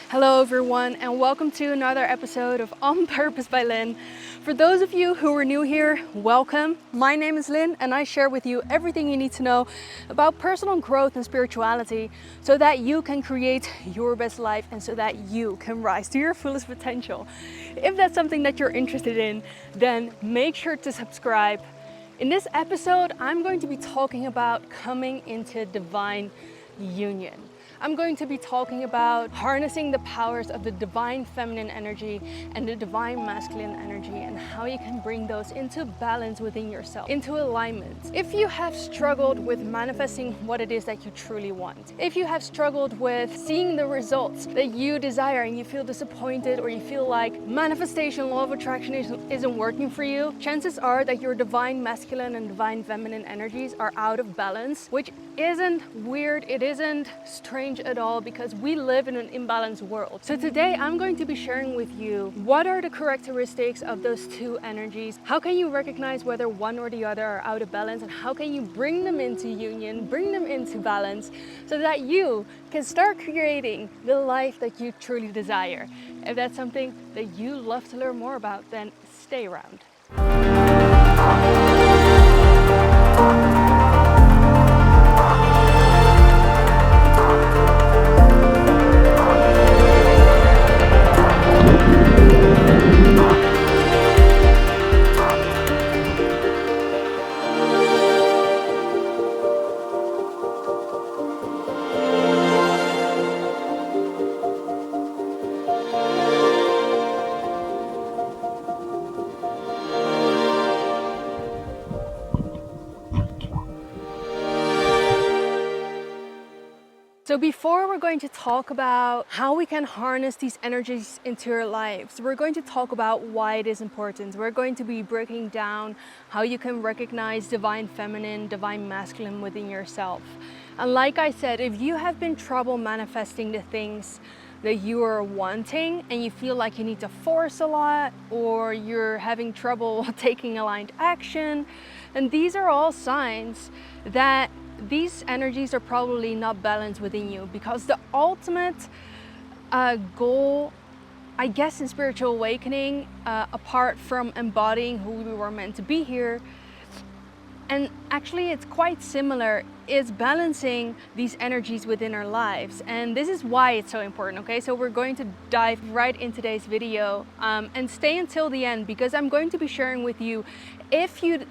Hello everyone, and welcome to another episode of On Purpose by Lynn. For those of you who are new here, welcome. My name is Lynn and I share with you everything you need to know about personal growth and spirituality so that you can create your best life and so that you can rise to your fullest potential. If that's something that you're interested in, then make sure to subscribe. In this episode, I'm going to be talking about coming into divine union. I'm going to be talking about harnessing the powers of the divine feminine energy and the divine masculine energy and how you can bring those into balance within yourself, into alignment. If you have struggled with manifesting what it is that you truly want, if you have struggled with seeing the results that you desire and you feel disappointed or you feel like manifestation, law of attraction isn't working for you, chances are that your divine masculine and divine feminine energies are out of balance, which isn't weird, it isn't strange at all, because we live in an imbalanced world. So today I'm going to be sharing with you what are the characteristics of those two energies, how can you recognize whether one or the other are out of balance, and how can you bring them into union, bring them into balance, so that you can start creating the life that you truly desire. If that's something that you love to learn more about, then stay around. So before we're going to talk about how we can harness these energies into our lives, we're going to talk about why it is important. We're going to be breaking down how you can recognize divine feminine, divine masculine within yourself. And like I said, if you have been trouble manifesting the things that you are wanting and you feel like you need to force a lot, or you're having trouble taking aligned action, and these are all signs that these energies are probably not balanced within you, because the ultimate goal, I guess, in spiritual awakening, apart from embodying who we were meant to be here, and actually it's quite similar, is balancing these energies within our lives. And this is why it's so important, okay? So we're going to dive right in today's video, and stay until the end, because I'm going to be sharing with you, if you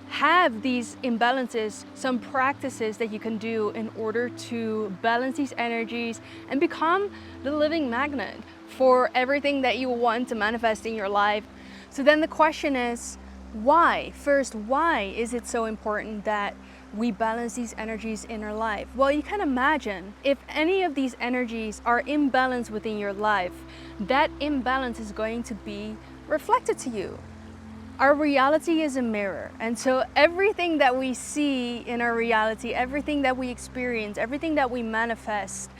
have these imbalances, some practices that you can do in order to balance these energies and become the living magnet for everything that you want to manifest in your life. So then the question is, why? First, why is it so important that we balance these energies in our life? Well, you can imagine if any of these energies are imbalanced within your life, that imbalance is going to be reflected to you. Our reality is a mirror, and so everything that we see in our reality, everything that we experience, everything that we manifest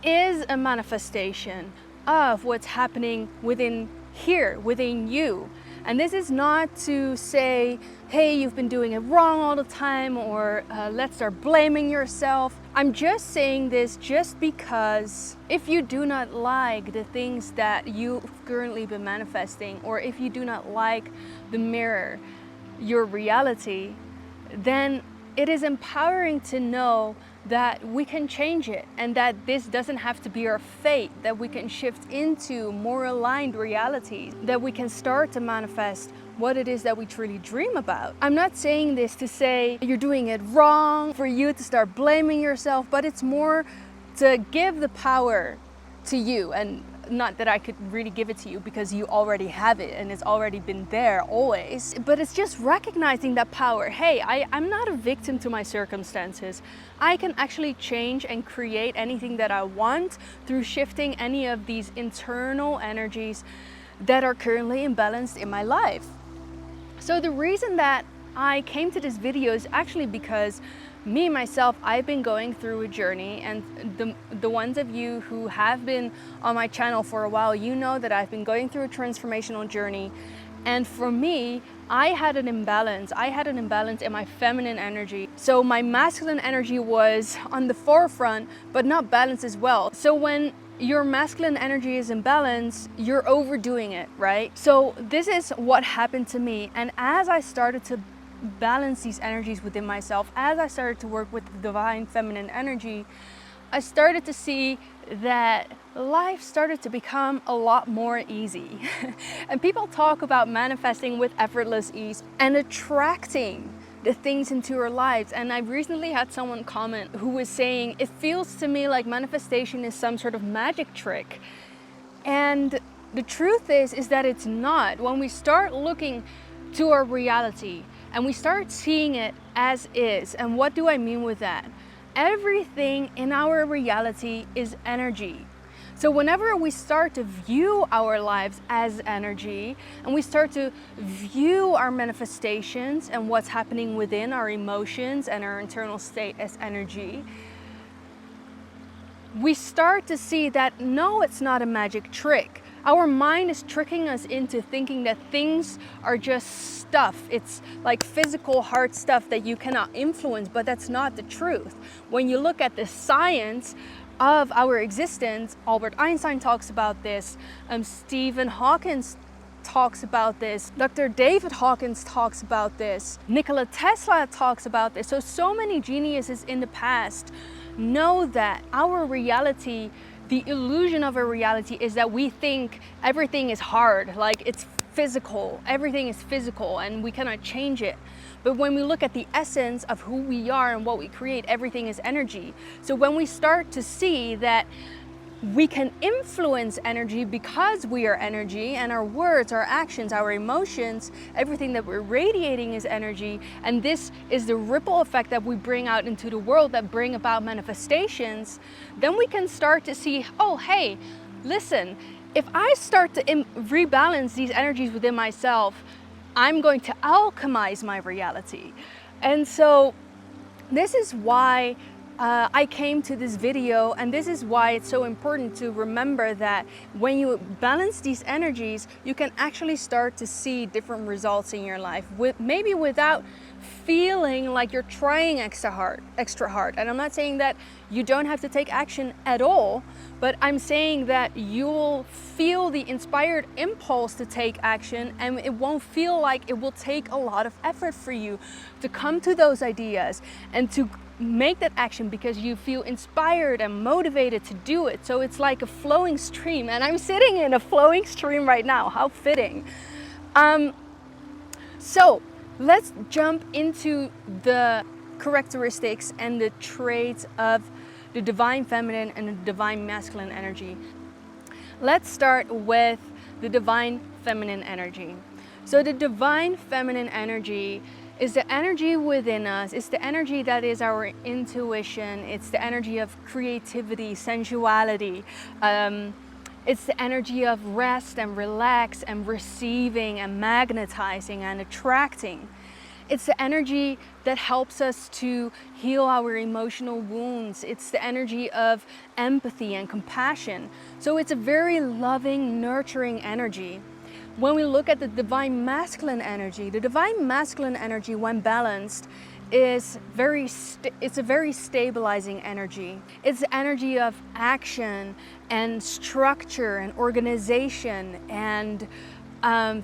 is a manifestation of what's happening within here, within you. And this is not to say, hey, you've been doing it wrong all the time, or let's start blaming yourself. I'm just saying this just because if you do not like the things that you've currently been manifesting, or if you do not like the mirror, your reality, then it is empowering to know that we can change it, and that this doesn't have to be our fate, that we can shift into more aligned realities, that we can start to manifest what it is that we truly dream about. I'm not saying this to say you're doing it wrong, for you to start blaming yourself, but it's more to give the power to you. And not that I could really give it to you, because you already have it and it's already been there always, but it's just recognizing that power. Hey, I'm not a victim to my circumstances. I can actually change and create anything that I want through shifting any of these internal energies that are currently imbalanced in my life. So the reason that I came to this video is actually because me, myself, I've been going through a journey, and the ones of you who have been on my channel for a while, you know that I've been going through a transformational journey. And for me, I had an imbalance. I had an imbalance in my feminine energy. So my masculine energy was on the forefront, but not balanced as well. So when your masculine energy is imbalanced, you're overdoing it, right? So this is what happened to me. And as I started to balance these energies within myself, as I started to work with the divine feminine energy, I started to see that life started to become a lot more easy. And people talk about manifesting with effortless ease and attracting the things into your lives. And I recently had someone comment who was saying, it feels to me like manifestation is some sort of magic trick. And the truth is that it's not. When we start looking to our reality and we start seeing it as is, and what do I mean with that? Everything in our reality is energy. So whenever we start to view our lives as energy, and we start to view our manifestations and what's happening within our emotions and our internal state as energy, we start to see that no, it's not a magic trick. Our mind is tricking us into thinking that things are just stuff. It's like physical hard stuff that you cannot influence, but that's not the truth. When you look at the science of our existence, Albert Einstein talks about this, Stephen Hawking talks about this, Dr. David Hawkins talks about this, Nikola Tesla talks about this. So many geniuses in the past know that our reality, the illusion of a reality, is that we think everything is hard, like it's physical, everything is physical and we cannot change it. But when we look at the essence of who we are and what we create, everything is energy. So when we start to see that we can influence energy because we are energy, and our words, our actions, our emotions, everything that we're radiating is energy, and this is the ripple effect that we bring out into the world that bring about manifestations, then we can start to see, oh, hey, listen, if I start to rebalance these energies within myself, I'm going to alchemize my reality. And so this is why I came to this video, and this is why it's so important to remember that when you balance these energies, you can actually start to see different results in your life, maybe without feeling like you're trying extra hard. And I'm not saying that you don't have to take action at all, but I'm saying that you'll feel the inspired impulse to take action, and it won't feel like it will take a lot of effort for you to come to those ideas and to make that action because you feel inspired and motivated to do it. So it's like a flowing stream, and I'm sitting in a flowing stream right now. How fitting. So let's jump into the characteristics and the traits of the divine feminine and the divine masculine energy. Let's start with the divine feminine energy. So the divine feminine energy is the energy within us. It's the energy that is our intuition. It's the energy of creativity, sensuality. It's the energy of rest and relax and receiving and magnetizing and attracting. It's the energy that helps us to heal our emotional wounds. It's the energy of empathy and compassion. So it's a very loving, nurturing energy. When we look at the divine masculine energy, when balanced, is it's a very stabilizing energy. It's the energy of action and structure and organization and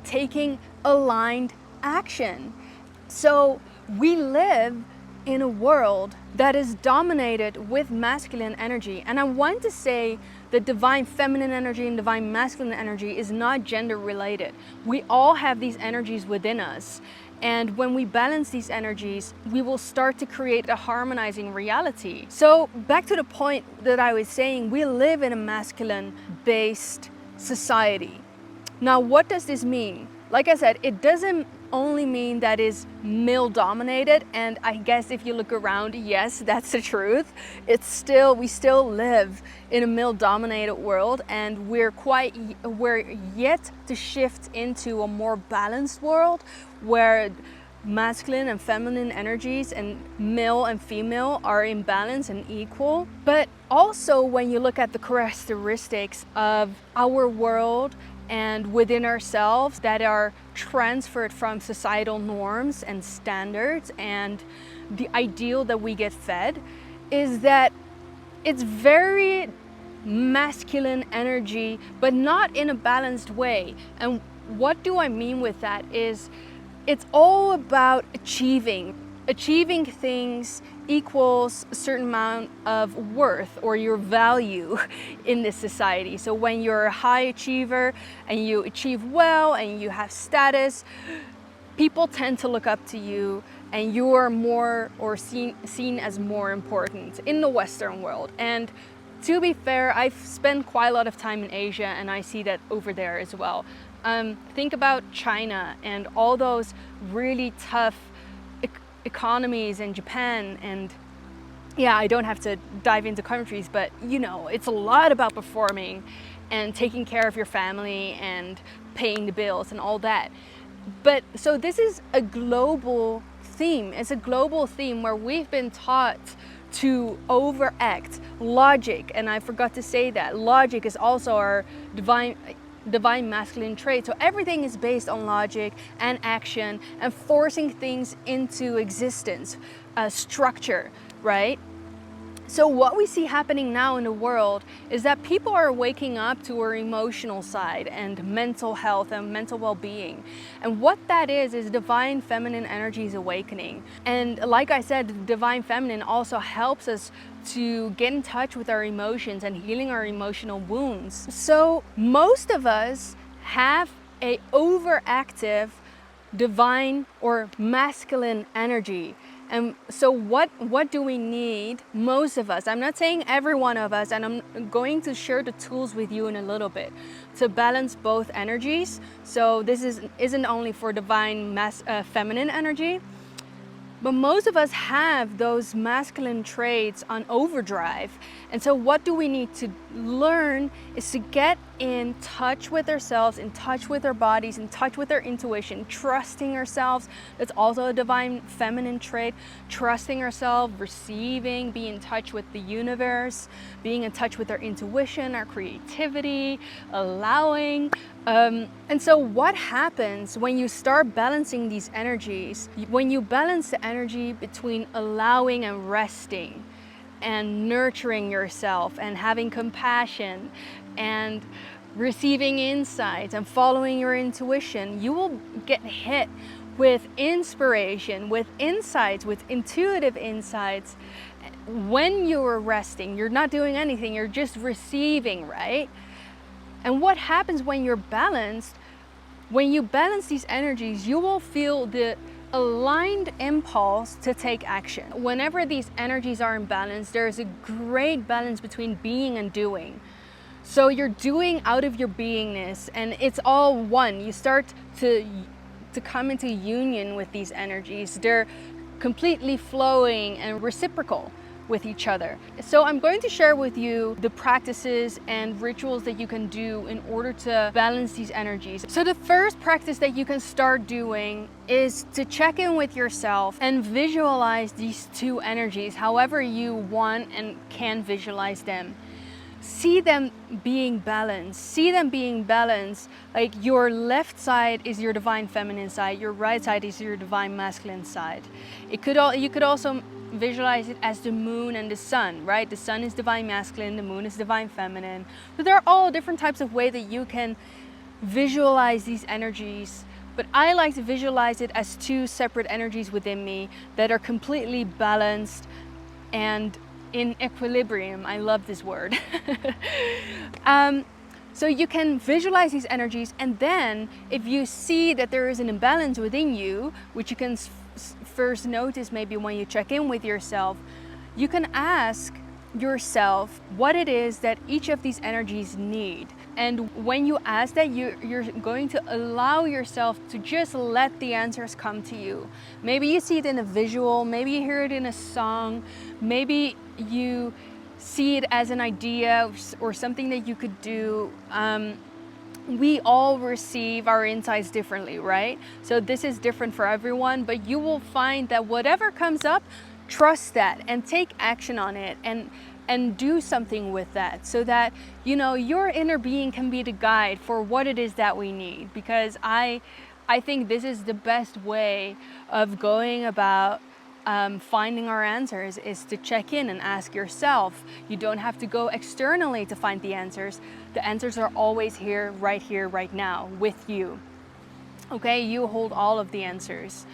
taking aligned action. So we live in a world that is dominated with masculine energy. And I want to say the divine feminine energy and divine masculine energy is not gender related. We all have these energies within us. And when we balance these energies, we will start to create a harmonizing reality. So back to the point that I was saying, we live in a masculine-based society. Now, what does this mean? Like I said, it doesn't only mean that is male-dominated, and I guess if you look around, yes, that's the truth. We still live in a male-dominated world, and we're yet to shift into a more balanced world where masculine and feminine energies and male and female are in balance and equal. But also when you look at the characteristics of our world and within ourselves that are transferred from societal norms and standards and the ideal that we get fed, is that it's very masculine energy, but not in a balanced way. And what do I mean with that is it's all about achieving. Achieving things equals a certain amount of worth or your value in this society. So when you're a high achiever and you achieve well and you have status, people tend to look up to you and you are more or seen as more important in the Western world. And to be fair, I've spent quite a lot of time in Asia and I see that over there as well. Think about China and all those really tough economies in Japan, and yeah, I don't have to dive into countries, but you know, it's a lot about performing and taking care of your family and paying the bills and all that. But so this is a global theme. It's a global theme where we've been taught to overact logic, and I forgot to say that logic is also our divine masculine trait. So everything is based on logic and action and forcing things into existence, structure, right? So what we see happening now in the world is that people are waking up to our emotional side and mental health and mental well-being. And what that is divine feminine energies awakening. And like I said, the divine feminine also helps us to get in touch with our emotions and healing our emotional wounds. So most of us have a overactive divine or masculine energy. And so what do we need? Most of us, I'm not saying every one of us, and I'm going to share the tools with you in a little bit to balance both energies. So this isn't only for divine feminine energy, but most of us have those masculine traits on overdrive. And so what do we need to learn is to get in touch with ourselves, in touch with our bodies, in touch with our intuition, trusting ourselves. That's also a divine feminine trait. Trusting ourselves, receiving, being in touch with the universe, being in touch with our intuition, our creativity, allowing. And so what happens when you start balancing these energies, when you balance the energy between allowing and resting and nurturing yourself and having compassion and receiving insights and following your intuition, you will get hit with inspiration, with insights, with intuitive insights. When you're resting, you're not doing anything, you're just receiving, right? And what happens when you're balanced? When you balance these energies, you will feel the aligned impulse to take action. Whenever these energies are in balance, there's a great balance between being and doing. So you're doing out of your beingness and it's all one. You start to come into union with these energies. They're completely flowing and reciprocal with each other. So I'm going to share with you the practices and rituals that you can do in order to balance these energies. So the first practice that you can start doing is to check in with yourself and visualize these two energies however you want and can visualize them. See them being balanced. See them being balanced. Like your left side is your divine feminine side, your right side is your divine masculine side. You could also visualize it as the moon and the sun, right? The sun is divine masculine, the moon is divine feminine. So there are all different types of ways that you can visualize these energies. But I like to visualize it as two separate energies within me that are completely balanced and in equilibrium. I love this word. So you can visualize these energies, and then if you see that there is an imbalance within you, which you can first notice maybe when you check in with yourself, you can ask yourself what it is that each of these energies need. And when you ask that, you're going to allow yourself to just let the answers come to you. Maybe you see it in a visual, maybe you hear it in a song, maybe you see it as an idea or something that you could do. We all receive our insights differently, right? So this is different for everyone, but you will find that whatever comes up, trust that and take action on it and do something with that, so that, you know, your inner being can be the guide for what it is that we need. Because I think this is the best way of going about finding our answers is to check in and ask yourself. You don't have to go externally to find the answers. The answers are always here, right now, with you. Okay, you hold all of the answers.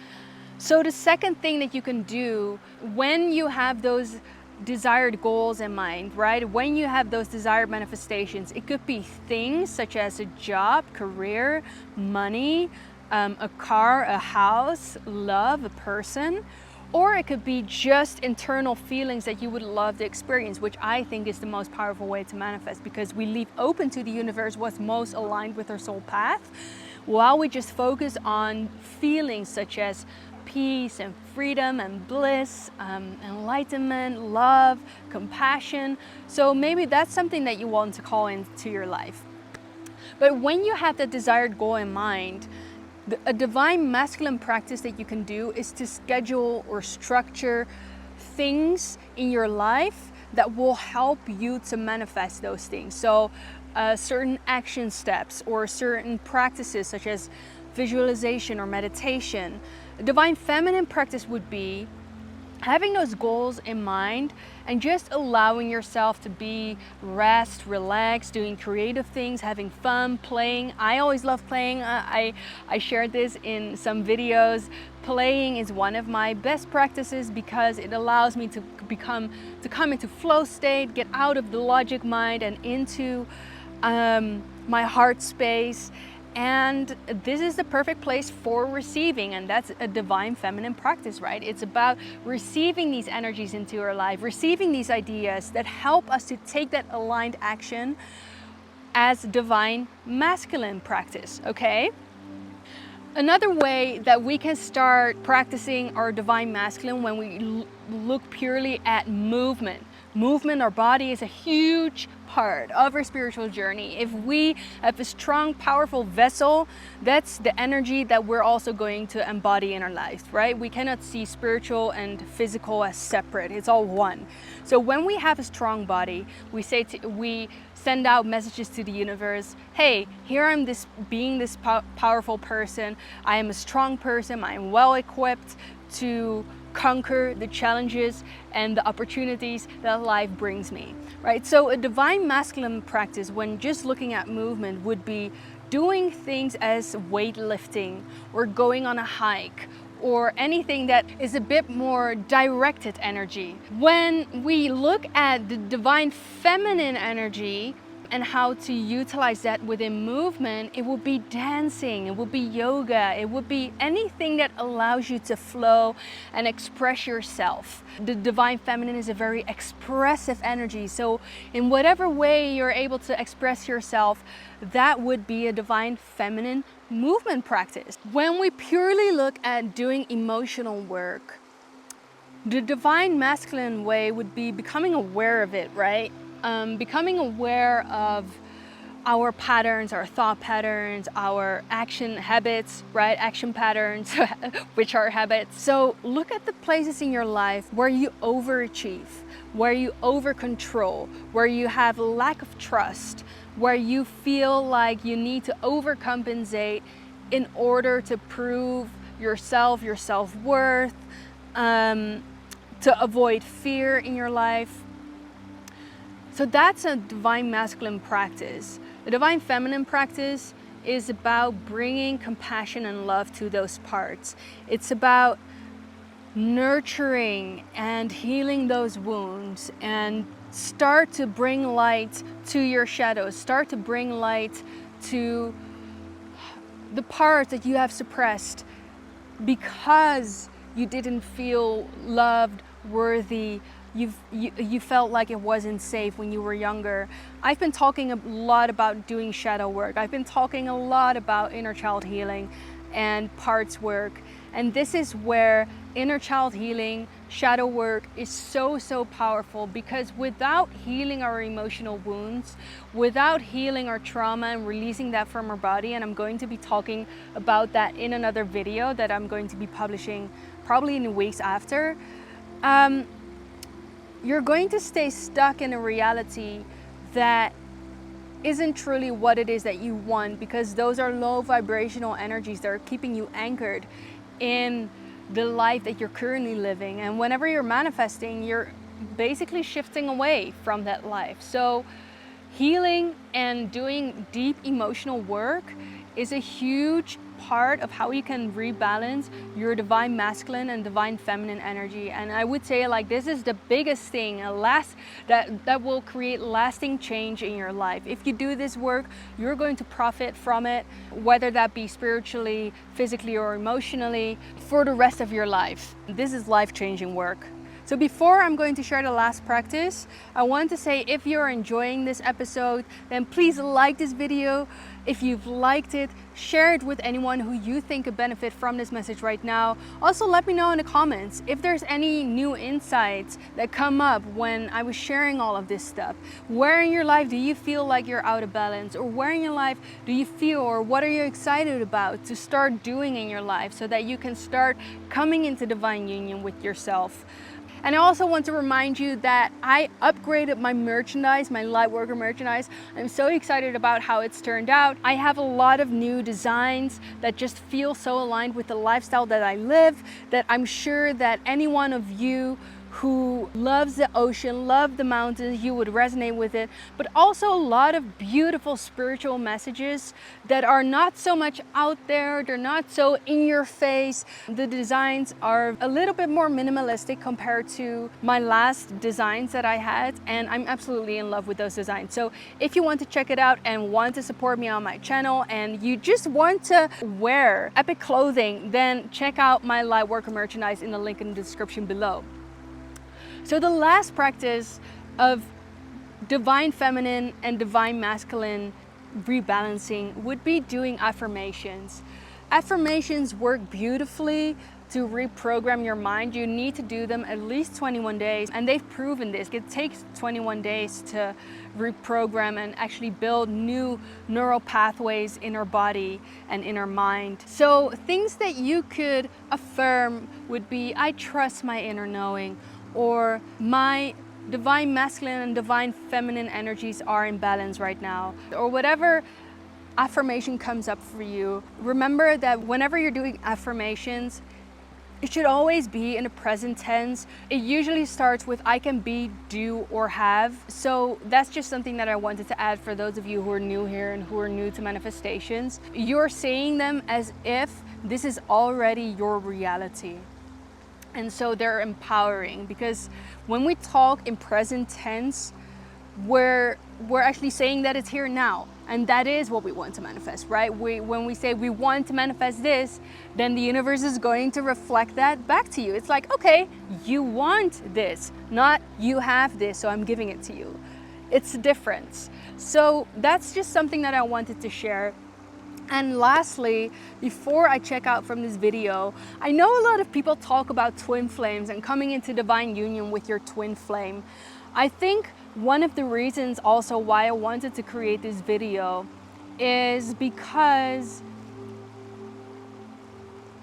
So the second thing that you can do when you have those desired goals in mind, right? When you have those desired manifestations, it could be things such as a job, career, money, a car, a house, love, a person, or it could be just internal feelings that you would love to experience, which I think is the most powerful way to manifest, because we leave open to the universe what's most aligned with our soul path, while we just focus on feelings such as peace and freedom and bliss, enlightenment, love, compassion. So maybe that's something that you want to call into your life. But when you have the desired goal in mind, a divine masculine practice that you can do is to schedule or structure things in your life that will help you to manifest those things. So certain action steps or certain practices such as visualization or meditation. A divine feminine practice would be having those goals in mind and just allowing yourself to be rest, relaxed, doing creative things, having fun, playing. I always love playing. I shared this in some videos. Playing is one of my best practices because it allows me to come into flow state, get out of the logic mind and into my heart space. And this is the perfect place for receiving, and that's a divine feminine practice, right? It's about receiving these energies into our life, receiving these ideas that help us to take that aligned action as divine masculine practice, okay? Another way that we can start practicing our divine masculine when we look purely at movement. Movement, our body is a huge part of our spiritual journey. If we have a strong, powerful vessel, that's the energy that we're also going to embody in our lives, right? We cannot see spiritual and physical as separate. It's all one. So when we have a strong body, we send out messages to the universe. Hey, here I'm being this powerful person. I am a strong person. I am well equipped to conquer the challenges and the opportunities that life brings me, right? So a divine masculine practice when just looking at movement would be doing things as weightlifting or going on a hike or anything that is a bit more directed energy. When we look at the divine feminine energy and how to utilize that within movement, it will be dancing, it will be yoga, it would be anything that allows you to flow and express yourself. The divine feminine is a very expressive energy, so in whatever way you're able to express yourself, that would be a divine feminine movement practice. When we purely look at doing emotional work, the divine masculine way would be becoming aware of it, right? Becoming aware of our patterns, our thought patterns, our action habits, right? Action patterns, which are habits. So look at the places in your life where you overachieve, where you over-control, where you have lack of trust, where you feel like you need to overcompensate in order to prove yourself, your self-worth, to avoid fear in your life. So that's a divine masculine practice. The divine feminine practice is about bringing compassion and love to those parts. It's about nurturing and healing those wounds and start to bring light to your shadows. Start to bring light to the parts that you have suppressed because you didn't feel loved, worthy. You felt like it wasn't safe when you were younger. I've been talking a lot about doing shadow work. I've been talking a lot about inner child healing and parts work. And this is where inner child healing, shadow work is so powerful, because without healing our emotional wounds, without healing our trauma and releasing that from our body, and I'm going to be talking about that in another video that I'm going to be publishing probably in the weeks after, you're going to stay stuck in a reality that isn't truly what it is that you want, because those are low vibrational energies that are keeping you anchored in the life that you're currently living. And whenever you're manifesting, you're basically shifting away from that life. So healing and doing deep emotional work is a huge part of how you can rebalance your divine masculine and divine feminine energy. And I would say, like, this is the biggest thing, that will create lasting change in your life. If you do this work, you're going to profit from it, whether that be spiritually, physically, or emotionally, for the rest of your life. This is life-changing work. So before I'm going to share the last practice, I want to say, if you're enjoying this episode, then please like this video. If you've liked it, share it with anyone who you think could benefit from this message right now. Also, let me know in the comments if there's any new insights that come up when I was sharing all of this stuff. Where in your life do you feel like you're out of balance? Or where in your life do you feel, or what are you excited about to start doing in your life so that you can start coming into divine union with yourself? And I also want to remind you that I upgraded my merchandise, my lightworker merchandise. I'm so excited about how it's turned out. I have a lot of new designs that just feel so aligned with the lifestyle that I live, that I'm sure that any one of you who loves the ocean, love the mountains, you would resonate with it. But also a lot of beautiful spiritual messages that are not so much out there, they're not so in your face. The designs are a little bit more minimalistic compared to my last designs that I had, and I'm absolutely in love with those designs. So if you want to check it out and want to support me on my channel, and you just want to wear epic clothing, then check out my lightworker merchandise in the link in the description below. So the last practice of divine feminine and divine masculine rebalancing would be doing affirmations. Affirmations work beautifully to reprogram your mind. You need to do them at least 21 days, and they've proven this. It takes 21 days to reprogram and actually build new neural pathways in our body and in our mind. So things that you could affirm would be, I trust my inner knowing, or my divine masculine and divine feminine energies are in balance right now, or whatever affirmation comes up for you. Remember that whenever you're doing affirmations, it should always be in the present tense. It usually starts with I can be, do, or have. So that's just something that I wanted to add for those of you who are new here and who are new to manifestations. You're saying them as if this is already your reality. And so they're empowering, because when we talk in present tense, we're actually saying that it's here now. And that is what we want to manifest, right? When we say we want to manifest this, then the universe is going to reflect that back to you. It's like, okay, you want this, not you have this, so I'm giving it to you. It's a difference. So that's just something that I wanted to share. And lastly, before I check out from this video, I know a lot of people talk about twin flames and coming into divine union with your twin flame. I think one of the reasons also why I wanted to create this video is because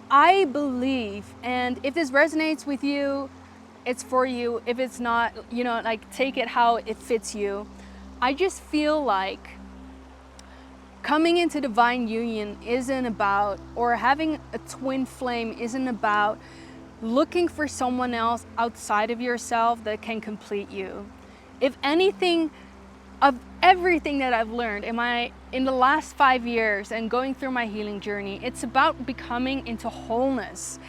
I believe, and if this resonates with you, it's for you. If it's not, you know, like, take it how it fits you. I just feel like coming into divine union isn't about, or having a twin flame isn't about looking for someone else outside of yourself that can complete you. If anything, of everything that I've learned in the last 5 years and going through my healing journey, it's about becoming into wholeness,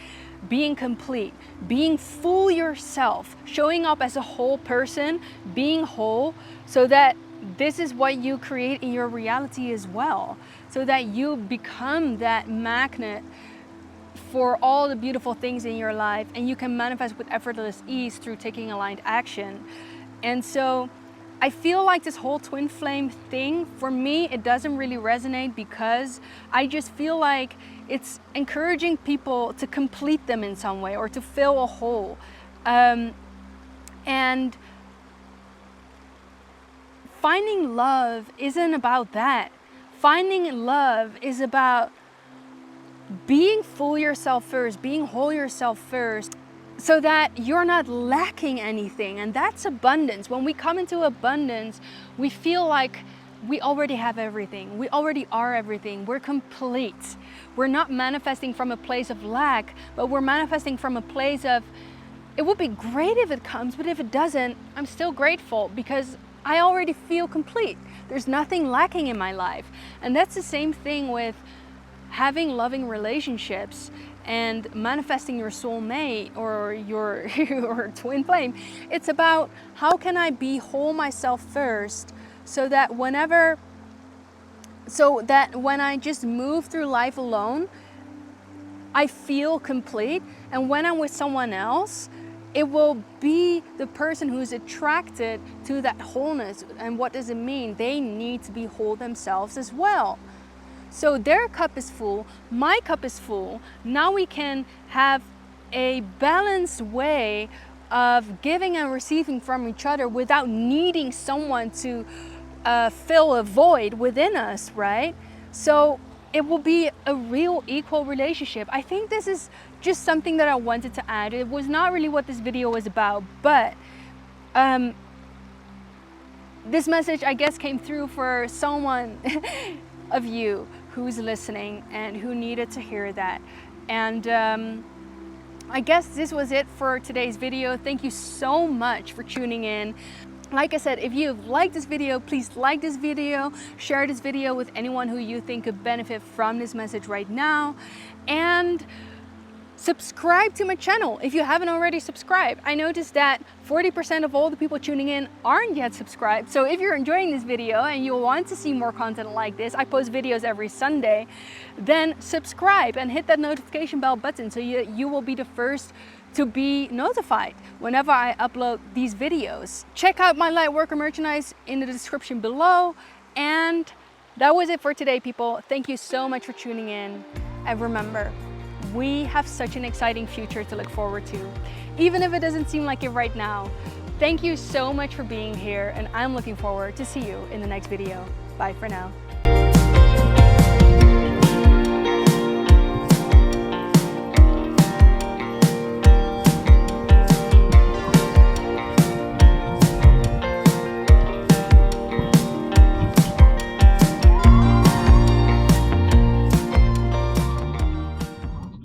being complete, being full yourself, showing up as a whole person, being whole, so that this is what you create in your reality as well, so that you become that magnet for all the beautiful things in your life, and you can manifest with effortless ease through taking aligned action. And so I feel like this whole twin flame thing, for me, it doesn't really resonate, because I just feel like it's encouraging people to complete them in some way or to fill a hole. And finding love isn't about that. Finding love is about being full yourself first, being whole yourself first, so that you're not lacking anything. And that's abundance. When we come into abundance, we feel like we already have everything. We already are everything. We're complete. We're not manifesting from a place of lack, but we're manifesting from a place of, it would be great if it comes, but if it doesn't, I'm still grateful because I already feel complete. There's nothing lacking in my life. And that's the same thing with having loving relationships and manifesting your soulmate or your twin flame. It's about, how can I be whole myself first so that when I just move through life alone, I feel complete. And when I'm with someone else, it will be the person who's attracted to that wholeness. And what does it mean? They need to be whole themselves as well. So their cup is full, my cup is full. Now we can have a balanced way of giving and receiving from each other without needing someone to fill a void within us, right? So it will be a real equal relationship. I think this is just something that I wanted to add. It was not really what this video was about, but this message, I guess, came through for someone of you who's listening and who needed to hear that. And I guess this was it for today's video. Thank you so much for tuning in. Like I said, if you've liked this video, please like this video, share this video with anyone who you think could benefit from this message right now, and subscribe to my channel if you haven't already subscribed. I noticed that 40% of all the people tuning in aren't yet subscribed. So if you're enjoying this video and you want to see more content like this, I post videos every Sunday, then subscribe and hit that notification bell button so you will be the first to be notified whenever I upload these videos. Check out my Lightworker merchandise in the description below. And that was it for today, people. Thank you so much for tuning in. And remember, we have such an exciting future to look forward to, even if it doesn't seem like it right now. Thank you so much for being here, and I'm looking forward to see you in the next video. Bye for now.